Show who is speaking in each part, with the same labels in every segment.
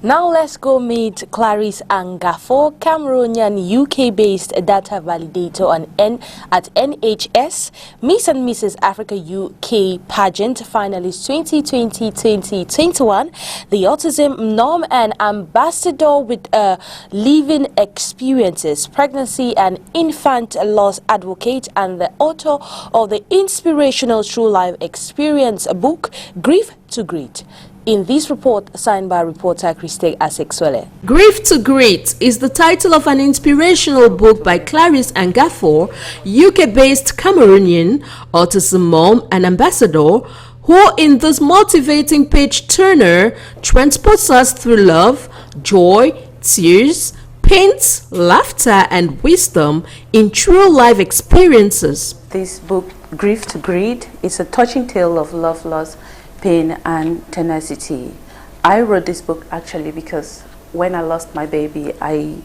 Speaker 1: Now let's go meet Clarice Angafo, Cameroonian UK-based data validator at NHS, Miss and Mrs. Africa UK Pageant finalist 2020-2021, the Autism norm and ambassador with living experiences, pregnancy and infant loss advocate, and the author of the inspirational true life experience book, Grief to Greet. In this report, signed by reporter Kristelle Can.
Speaker 2: Grief to Greet is the title of an inspirational book by Clarice Angafo, UK-based Cameroonian, autism mom and ambassador, who in this motivating page-turner transports us through love, joy, tears, pains, laughter and wisdom in true life experiences.
Speaker 3: This book, Grief to Greet, is a touching tale of love, loss, pain and tenacity. I wrote this book actually because when I lost my baby, I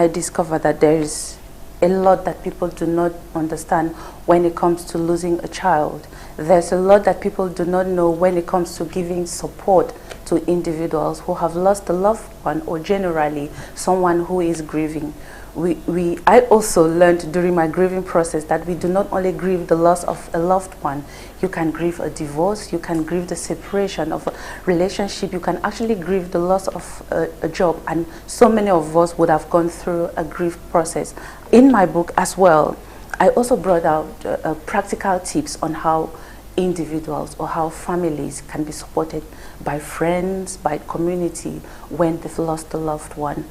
Speaker 3: discovered that there is a lot that people do not understand when it comes to losing a child. There's a lot that people do not know when it comes to giving support to individuals who have lost a loved one, or generally someone who is grieving. I also learned during my grieving process that we do not only grieve the loss of a loved one. You can grieve a divorce, you can grieve the separation of a relationship, you can actually grieve the loss of a job, and so many of us would have gone through a grief process. In my book as well, I also brought out practical tips on how individuals or how families can be supported by friends, by community when they've lost a loved one.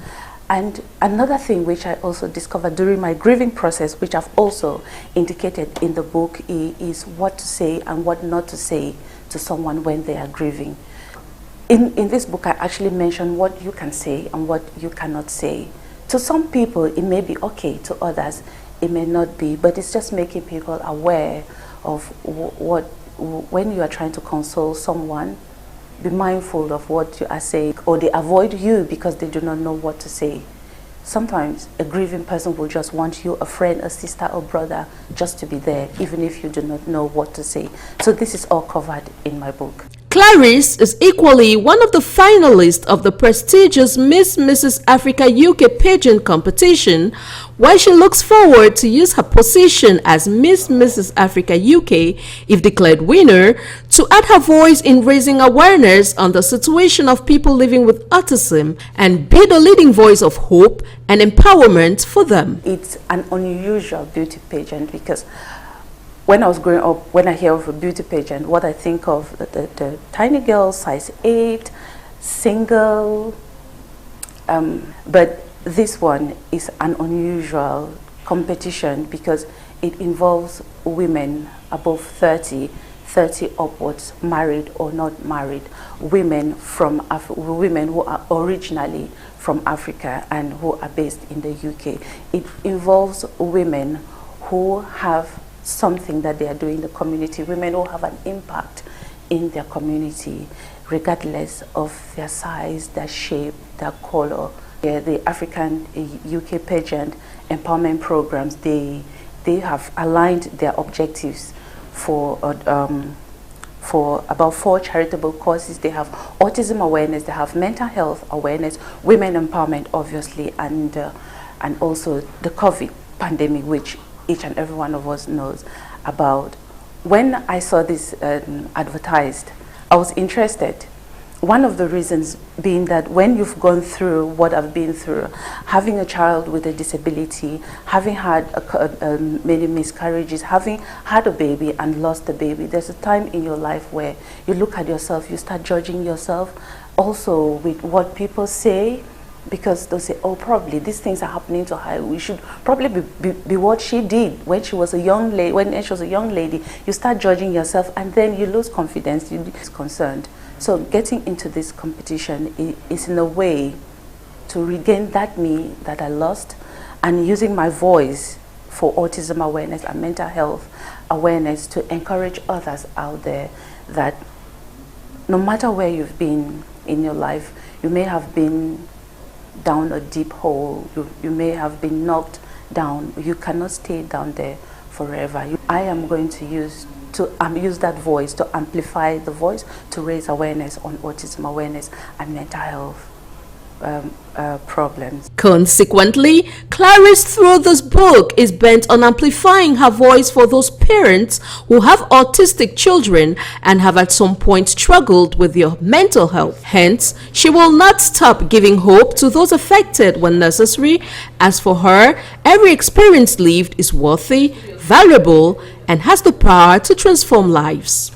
Speaker 3: And another thing which I also discovered during my grieving process, which I've also indicated in the book, is what to say and what not to say to someone when they are grieving. In this book, I actually mention what you can say and what you cannot say. To some people, it may be okay. To others, it may not be. But it's just making people aware of when you are trying to console someone, be mindful of what you are saying, or they avoid you because they do not know what to say. Sometimes a grieving person will just want you, a friend, a sister or brother, just to be there, even if you do not know what to say. So this is all covered in my book.
Speaker 2: Clarice is equally one of the finalists of the prestigious Miss Mrs. Africa UK pageant competition, where she looks forward to use her position as Miss Mrs. Africa UK, if declared winner, to add her voice in raising awareness on the situation of people living with autism and be the leading voice of hope and empowerment for them.
Speaker 3: It's an unusual beauty pageant because when I was growing up, when I hear of a beauty pageant, what I think of the tiny girl, size 8, single, but this one is an unusual competition because it involves women above 30 upwards, married or not married, women who are originally from Africa and who are based in the UK. It involves women who have something that they are doing in the community, women who have an impact in their community, regardless of their size, their shape, their color. The African UK pageant empowerment programs, they have aligned their objectives for about 4 charitable causes. They have autism awareness, they have mental health awareness, women empowerment, obviously, and also the COVID pandemic, which each and every one of us knows about. When I saw this advertised, I was interested. One of the reasons being that when you've gone through what I've been through, having a child with a disability, having had many miscarriages, having had a baby and lost the baby, there's a time in your life where you look at yourself, you start judging yourself also with what people say, because they'll say, oh, probably these things are happening to her. We should probably be what she did when she was a young lady. When she was a young lady, you start judging yourself, and then you lose confidence. You get concerned. So getting into this competition is in a way to regain that me that I lost, and using my voice for autism awareness and mental health awareness to encourage others out there that no matter where you've been in your life, you may have been down a deep hole, you may have been knocked down, you cannot stay down there forever. I am going to use that voice to amplify the voice to raise awareness on autism awareness and mental health. problems.
Speaker 2: Consequently, Clarice through this book is bent on amplifying her voice for those parents who have autistic children and have at some point struggled with their mental health. Hence, she will not stop giving hope to those affected when necessary. As for her, every experience lived is worthy, valuable, and has the power to transform lives.